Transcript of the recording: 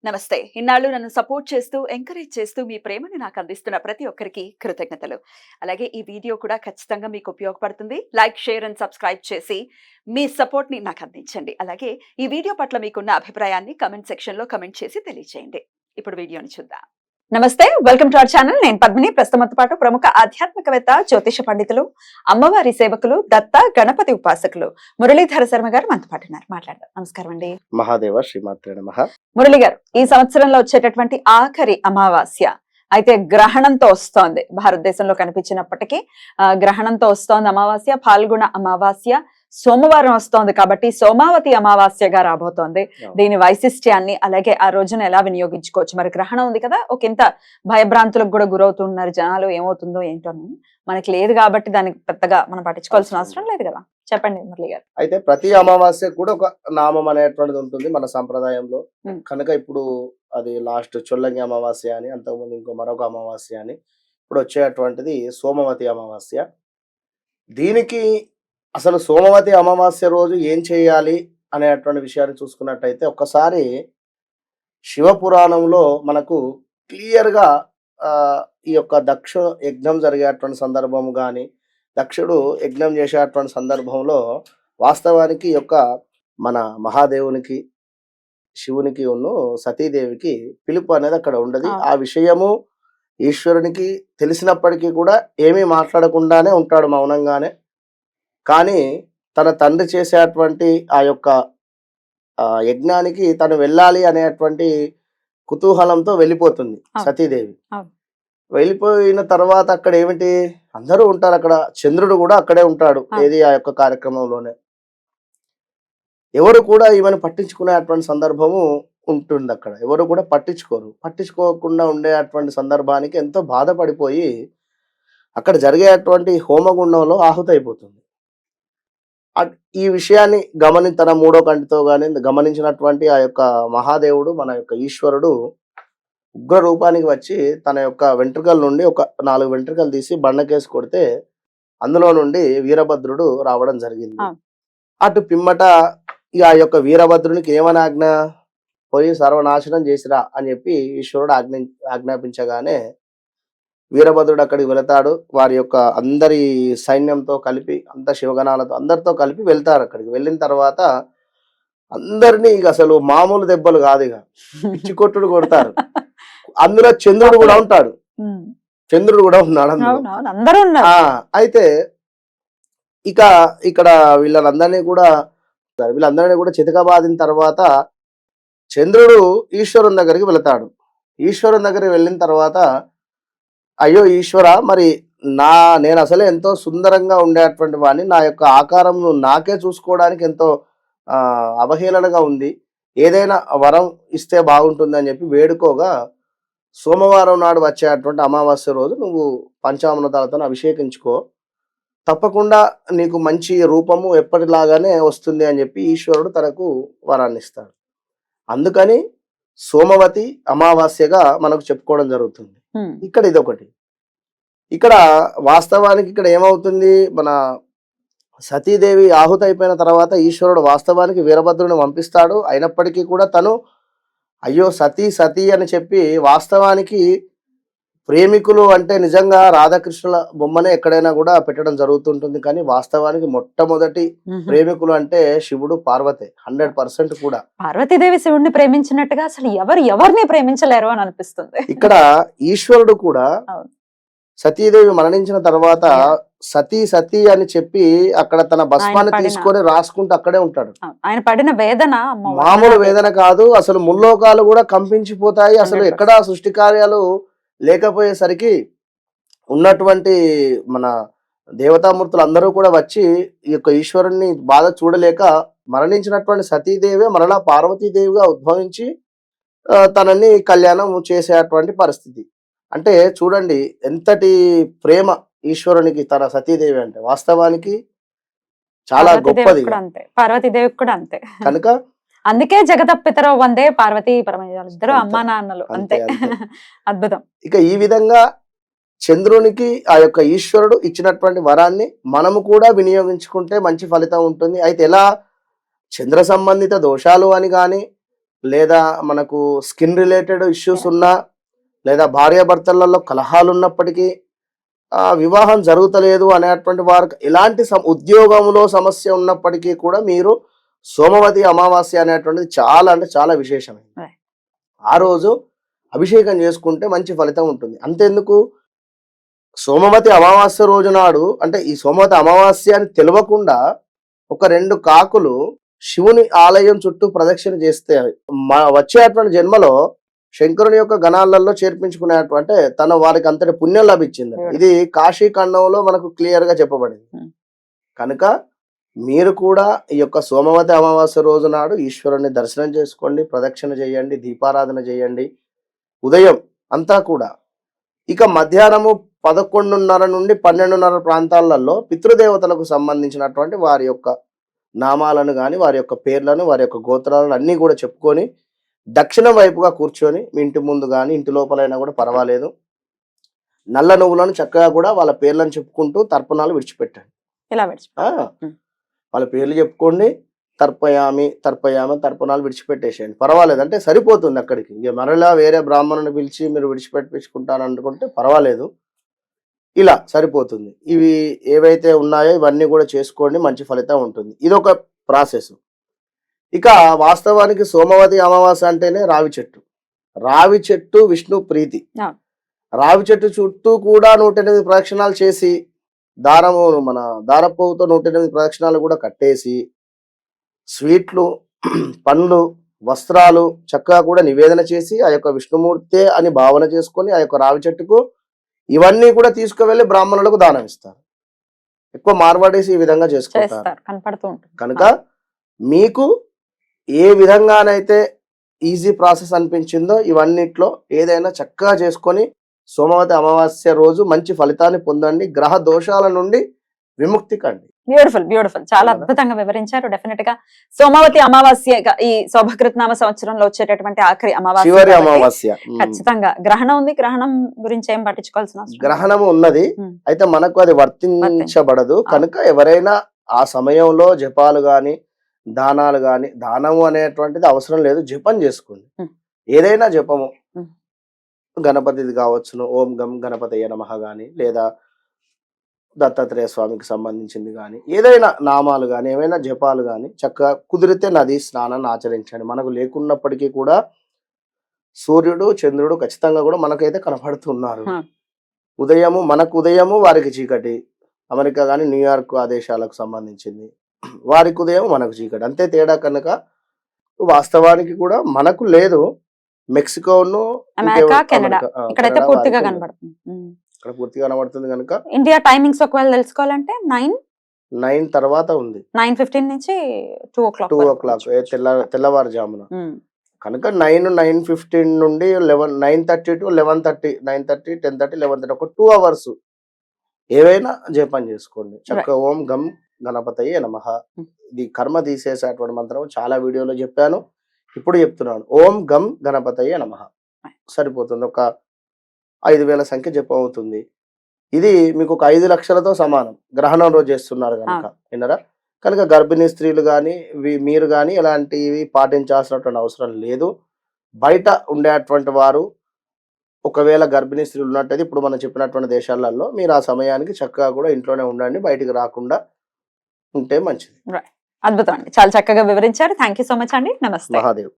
నమస్తే. ఇన్నాళ్ళు నన్ను సపోర్ట్ చేస్తూ, ఎంకరేజ్ చేస్తూ మీ ప్రేమని నాకు అందిస్తున్న ప్రతి ఒక్కరికి కృతజ్ఞతలు. అలాగే ఈ వీడియో కూడా ఖచ్చితంగా మీకు ఉపయోగపడుతుంది. లైక్, షేర్ అండ్ సబ్స్క్రైబ్ చేసి మీ సపోర్ట్‌ని నాకు అందించండి. అలాగే ఈ వీడియో పట్ల మీకున్న అభిప్రాయాన్ని కామెంట్ సెక్షన్‌లో కామెంట్ చేసి తెలియజేయండి. ఇప్పుడు వీడియోని చూద్దాం. నమస్తే, వెల్కమ్ టు అవర్ ఛానల్. నేను పద్మిని. ప్రస్తుతంతో పాటు ప్రముఖ ఆధ్యాత్మికవేత్త, జ్యోతిష పండితులు, అమ్మవారి సేవకులు, దత్త గణపతి ఉపాసకులు మురళీధర శర్మ గారు మనతో పాటు ఉన్నారు. మాట్లాడదాం. నమస్కారం అండి. మహాదేవ శ్రీమాత్రే నమః. మురళి గారు, ఈ సంవత్సరంలో వచ్చేటటువంటి ఆఖరి అమావాస్య అయితే గ్రహణంతో వస్తోంది. భారతదేశంలో కనిపించినప్పటికీ గ్రహణంతో వస్తోంది అమావాస్య. పాల్గొన అమావాస్య సోమవారం వస్తోంది కాబట్టి సోమావతి అమావాస్యగా రాబోతోంది. దీని వైశిష్ట్యాన్ని అలాగే ఆ రోజున ఎలా వినియోగించుకోవచ్చు? మరి గ్రహణం ఉంది కదా, ఒక ఇంత భయభ్రాంతులకు కూడా గురవుతున్నారు జనాలు. ఏమవుతుందో ఏంటో మనకి లేదు కాబట్టి దానికి పెద్దగా మనం పట్టించుకోవాల్సిన అవసరం లేదు కదా. చెప్పండి మురళి గారు. అయితే ప్రతి అమావాస్య కూడా ఒక నామం అనేటువంటిది ఉంటుంది మన సంప్రదాయంలో. కనుక ఇప్పుడు అది లాస్ట్ చొల్లంగి అమావాస్య అని, అంతకుముందు ఇంకో మరొక అమావాస్య అని, ఇప్పుడు వచ్చేటువంటిది సోమవతి అమావాస్య. దీనికి అసలు సోమవతి అమావాస్య రోజు ఏం చేయాలి అనేటువంటి విషయాన్ని చూసుకున్నట్టయితే ఒక్కసారి శివపురాణంలో మనకు క్లియర్గా ఈ యొక్క దక్ష యజ్ఞం జరిగేటువంటి సందర్భం కానీ, దక్షుడు యజ్ఞం చేసేటువంటి సందర్భంలో వాస్తవానికి ఈ యొక్క మన మహాదేవునికి, శివునికి ఉన్ను సతీదేవికి పిలుపు అనేది అక్కడ ఉండదు. ఆ విషయము ఈశ్వరునికి తెలిసినప్పటికీ కూడా ఏమీ మాట్లాడకుండానే ఉంటాడు, మౌనంగానే. కానీ తన తండ్రి చేసేటువంటి ఆ యొక్క యజ్ఞానికి తను వెళ్ళాలి అనేటువంటి కుతూహలంతో వెళ్ళిపోతుంది సతీదేవి. వెళ్ళిపోయిన తర్వాత అక్కడ ఏమిటి, అందరూ ఉంటారు అక్కడ. చంద్రుడు కూడా అక్కడే ఉంటాడు, ఏది ఆ యొక్క కార్యక్రమంలోనే. ఎవరు కూడా ఈమెను పట్టించుకునేటువంటి సందర్భము ఉంటుంది అక్కడ. ఎవరు కూడా పట్టించుకోకుండా ఉండేటువంటి సందర్భానికి ఎంతో బాధపడిపోయి అక్కడ జరిగేటువంటి హోమగుండంలో ఆహుతైపోతుంది. ఈ విషయాన్ని తన మూడో కంటితో గాని గమనించినటువంటి ఆ యొక్క మహాదేవుడు, మన యొక్క ఈశ్వరుడు ఉగ్ర రూపానికి వచ్చి తన యొక్క వెంట్రుకల నుండి ఒక 4 వెంట్రుకలు తీసి బండకేసి కొడితే అందులో నుండి వీరభద్రుడు రావడం జరిగింది. అటు పిమ్మట ఆ యొక్క వీరభద్రునికి ఏమని ఆజ్ఞ, పోయి సర్వనాశనం చేసిరా అని చెప్పి ఈశ్వరుడు ఆజ్ఞాపించగానే వీరభద్రుడు అక్కడికి వెళతాడు. వారి యొక్క అందరి సైన్యంతో కలిపి, అంత శివగణాలతో అందరితో కలిపి వెళ్తారు. అక్కడికి వెళ్ళిన తర్వాత అందరినీ ఇక అసలు మామూలు దెబ్బలు కాదు, ఇక పిచ్చి కొట్టుడు కొడతారు. అందులో చంద్రుడు కూడా ఉంటాడు, చంద్రుడు కూడా ఉన్నాడు అందులో. అయితే ఇక ఇక్కడ వీళ్ళందరినీ కూడా చితకబాదిన తర్వాత చంద్రుడు ఈశ్వరుని దగ్గరికి వెళతాడు. ఈశ్వరుని దగ్గరికి వెళ్ళిన తర్వాత, అయ్యో ఈశ్వర, మరి నేను అసలే ఎంతో సుందరంగా ఉండేటువంటి వాడిని, నా యొక్క ఆకారం నాకే చూసుకోవడానికి ఎంతో అవహేళనగా ఉంది, ఏదైనా వరం ఇస్తే బాగుంటుంది అని చెప్పి వేడుకోగా, సోమవారం నాడు వచ్చేటువంటి అమావాస్య రోజు నువ్వు పంచామృతాలతో అభిషేకించుకో, తప్పకుండా నీకు మంచి రూపము ఎప్పటిలాగానే వస్తుంది అని చెప్పి ఈశ్వరుడు తనకు వరాన్ని ఇస్తాడు. అందుకని సోమవతి అమావాస్యగా మనకు చెప్పుకోవడం జరుగుతుంది. ఇక్కడ ఇదొకటి. ఇక్కడ వాస్తవానికి ఇక్కడ ఏమవుతుంది, మన సతీదేవి ఆహుతి అయిపోయిన తర్వాత ఈశ్వరుడు వాస్తవానికి వీరభద్రుని పంపిస్తాడు. అయినప్పటికీ కూడా తను అయ్యో సతీ అని చెప్పి, వాస్తవానికి ప్రేమికులు అంటే నిజంగా రాధాకృష్ణుల బొమ్మనే ఎక్కడైనా కూడా పెట్టడం జరుగుతుంటుంది. కానీ వాస్తవానికి మొట్టమొదటి ప్రేమికులు అంటే శివుడు, పార్వతి. 100% కూడా పార్వతీదేవి శివుడిని ప్రేమించినట్టుగా అసలు ఎవరిని ప్రేమించలేరు అని అనిపిస్తుంది. ఇక్కడ ఈశ్వరుడు కూడా సతీదేవి మరణించిన తర్వాత సతీ అని చెప్పి అక్కడ తన భస్మాన్ని తీసుకొని రాసుకుంటూ అక్కడే ఉంటాడు. ఆయన పడిన వేదన మామూలు వేదన కాదు, అసలు ముల్లోకాలు కూడా కంపించిపోతాయి. అసలు ఎక్కడా సృష్టి కార్యాలు లేకపోయేసరికి ఉన్నటువంటి మన దేవతామూర్తులు అందరూ కూడా వచ్చి ఈ యొక్క ఈశ్వరుణ్ణి బాధ చూడలేక మరణించినటువంటి సతీదేవి మరలా పార్వతీదేవిగా ఉద్భవించి తనని కళ్యాణం చేసేటువంటి పరిస్థితి. అంటే చూడండి ఎంతటి ప్రేమ ఈశ్వరునికి తన సతీదేవి అంటే. వాస్తవానికి చాలా గొప్పది. పార్వతీదేవి కూడా అంతే. కనుక అందుకే జగదప్పితరో వందే పార్వతీ పరమేశ్వరులు ఇద్దరు అమ్మా నాన్నలు అంతే. అద్భుతం. ఇక ఈ విధంగా చంద్రునికి ఆ యొక్క ఈశ్వరుడు ఇచ్చినటువంటి వరాన్ని మనము కూడా వినియోగించుకుంటే మంచి ఫలితం ఉంటుంది. అయితే ఎలా చంద్ర సంబంధిత దోషాలు అని కానీ, లేదా మనకు స్కిన్ రిలేటెడ్ ఇష్యూస్ ఉన్నా, లేదా భార్యాభర్తలలో కలహాలు ఉన్నప్పటికీ వివాహం జరుగుతలేదు అనేటువంటి వారికి ఎలాంటి ఉద్యోగంలో సమస్య ఉన్నప్పటికీ కూడా మీరు సోమవతి అమావాస్య అనేటువంటిది చాలా అంటే చాలా విశేషమైనది. Right. ఆ రోజు అభిషేకం చేసుకుంటే మంచి ఫలితం ఉంటుంది. అంతెందుకు, సోమవతి అమావాస్య రోజు నాడు, అంటే ఈ సోమవతి అమావాస్య అని తెలియకుండా ఒక 2 కాకులు శివుని ఆలయం చుట్టూ ప్రదక్షిణ చేస్తే వచ్చేటువంటి జన్మలో శంకరుని యొక్క గణాలలో చేర్పించుకునేటువంటి వారికి అంతటి పుణ్యం లభించింది. ఇది కాశీ ఖండంలో మనకు క్లియర్ గా చెప్పబడింది. కనుక మీరు కూడా ఈ యొక్క సోమవతి అమావాస్య రోజు నాడు ఈశ్వరుని దర్శనం చేసుకోండి, ప్రదక్షిణ చేయండి, దీపారాధన చేయండి. ఉదయం అంతా కూడా ఇక మధ్యాహ్నము 11:30 నుండి 12:30 ప్రాంతాలలో పితృదేవతలకు సంబంధించినటువంటి వారి యొక్క నామాలను కానీ, వారి యొక్క పేర్లను, వారి యొక్క గోత్రాలను అన్నీ కూడా చెప్పుకొని దక్షిణం వైపుగా కూర్చొని, మీ ఇంటి ముందు కానీ ఇంటి లోపలైనా కూడా పర్వాలేదు, నల్ల నువ్వులను చక్కగా కూడా వాళ్ళ పేర్లను చెప్పుకుంటూ తర్పణాలు విడిచిపెట్టండి. ఇలా వాళ్ళ పేర్లు చెప్పుకోండి, తర్పయామి తర్పణాలు విడిచిపెట్టేసేయండి, పర్వాలేదు. అంటే సరిపోతుంది. అక్కడికి ఇక మరలా వేరే బ్రాహ్మణుని పిలిచి మీరు విడిచిపెట్టించుకుంటాను అనుకుంటే పర్వాలేదు, ఇలా సరిపోతుంది. ఇవి ఏవైతే ఉన్నాయో ఇవన్నీ కూడా చేసుకోండి, మంచి ఫలితం ఉంటుంది. ఇదొక ప్రాసెస్. ఇక వాస్తవానికి సోమవతి అమావాస్య అంటేనే రావి చెట్టు విష్ణు ప్రీతి. రావి చెట్టు చుట్టూ కూడా 108 ప్రదక్షిణాలు చేసి, మన దారపువ్వుతో 108 ప్రదక్షిణాలు కూడా కట్టేసి, స్వీట్లు, పండ్లు, వస్త్రాలు చక్కగా కూడా నివేదన చేసి, ఆ యొక్క విష్ణుమూర్తే అని భావన చేసుకొని ఆ యొక్క రావి చెట్టుకు ఇవన్నీ కూడా తీసుకువెళ్ళి బ్రాహ్మణులకు దానం ఇస్తారు. ఎక్కువ మార్వాడేసి ఈ విధంగా చేసుకుంటారు. కనుక మీకు ఏ విధంగానైతే ఈజీ ప్రాసెస్ అనిపించిందో ఇవన్నిట్లో ఏదైనా చక్కగా చేసుకొని సోమవతి అమావాస్య రోజు మంచి ఫలితాన్ని పొందండి. గ్రహ దోషాల నుండి విముక్తి కండి. బ్యూటిఫుల్ చాలా అద్భుతంగా వివరించారు. డెఫినెట్ గా సోమవతి అమావాస్య ఈ శోభకృతనామ సంవత్సరంలో వచ్చేటటువంటి ఆఖరి చివరి అమావాస్య. ఖచ్చితంగా గ్రహణం ఉంది. గ్రహణం గురించి ఏం పట్టించుకోవాల్సిన అవసరం? గ్రహణం ఉన్నది, అయితే మనకు అది వర్తించబడదు. కనుక ఎవరైనా ఆ సమయంలో జపాలు గాని, దానాలు గాని, దానము అనేటువంటిది అవసరం లేదు, జపం చేసుకోండి. ఏదైనా జపము, గణపతిది కావచ్చును, ఓం గం గణపతయ్య నమః గాని, లేదా దత్తాత్రేయ స్వామికి సంబంధించింది కానీ, ఏదైనా నామాలు కానీ, ఏమైనా జపాలు కానీ చక్కగా కుదిరితే నది స్నానాన్ని ఆచరించండి. మనకు లేకున్నప్పటికీ కూడా సూర్యుడు, చంద్రుడు ఖచ్చితంగా కూడా మనకైతే కనపడుతున్నారు. మనకు ఉదయము, వారికి చీకటి. అమెరికా కానీ న్యూయార్క్ ఆ దేశాలకు సంబంధించింది, వారికి ఉదయం, మనకు చీకటి, అంతే తేడా. కనుక వాస్తవానికి కూడా మనకు లేదు, మెక్సికోను, ఇక్కడ పూర్తిగా కనబడుతుంది. కనుక ఇండియా టైమింగ్స్ ఒకవేళ తెలుసుకోవాలంటే 9 తర్వాత ఉంది, 9:15 నుంచి 2 o'clock తెల్లవారుజామున. కనుక 9:15 నుండి 9:30 to 11:30, 9:30, 10:30, 11:30 ఒక 2 hours ఏవైనా జపం చేసుకోండి. చక్కగా ఓం గం గణపతయ్య నమః. ఇది కర్మ తీసేసేటువంటి మంత్రం, చాలా వీడియోలో చెప్పాను, ఇప్పుడు చెప్తున్నాను. ఓం గం గణపతయ్య నమః సరిపోతుంది. ఒక 5,000 సంఖ్య జపం అవుతుంది. ఇది మీకు ఒక 5 లక్షలతో సమానం. గ్రహణం రోజు చేస్తున్నారు కనుక, విన్నరా? కనుక గర్భిణీ స్త్రీలు కానీ, మీరు కానీ ఇలాంటివి పాటించాల్సినటువంటి అవసరం లేదు. బయట ఉండేటువంటి వారు, ఒకవేళ గర్భిణీ స్త్రీలు ఉన్నట్టయితే ఇప్పుడు మనం చెప్పినటువంటి దేశాలలో మీరు ఆ సమయానికి చక్కగా కూడా ఇంట్లోనే ఉండండి, బయటికి రాకుండా ఉంటే మంచిది. అద్భుతం అండి, చాలా చక్కగా వివరించారు. థ్యాంక్ యూ సో మచ్ అండి. నమస్తే. మహాదేవ్.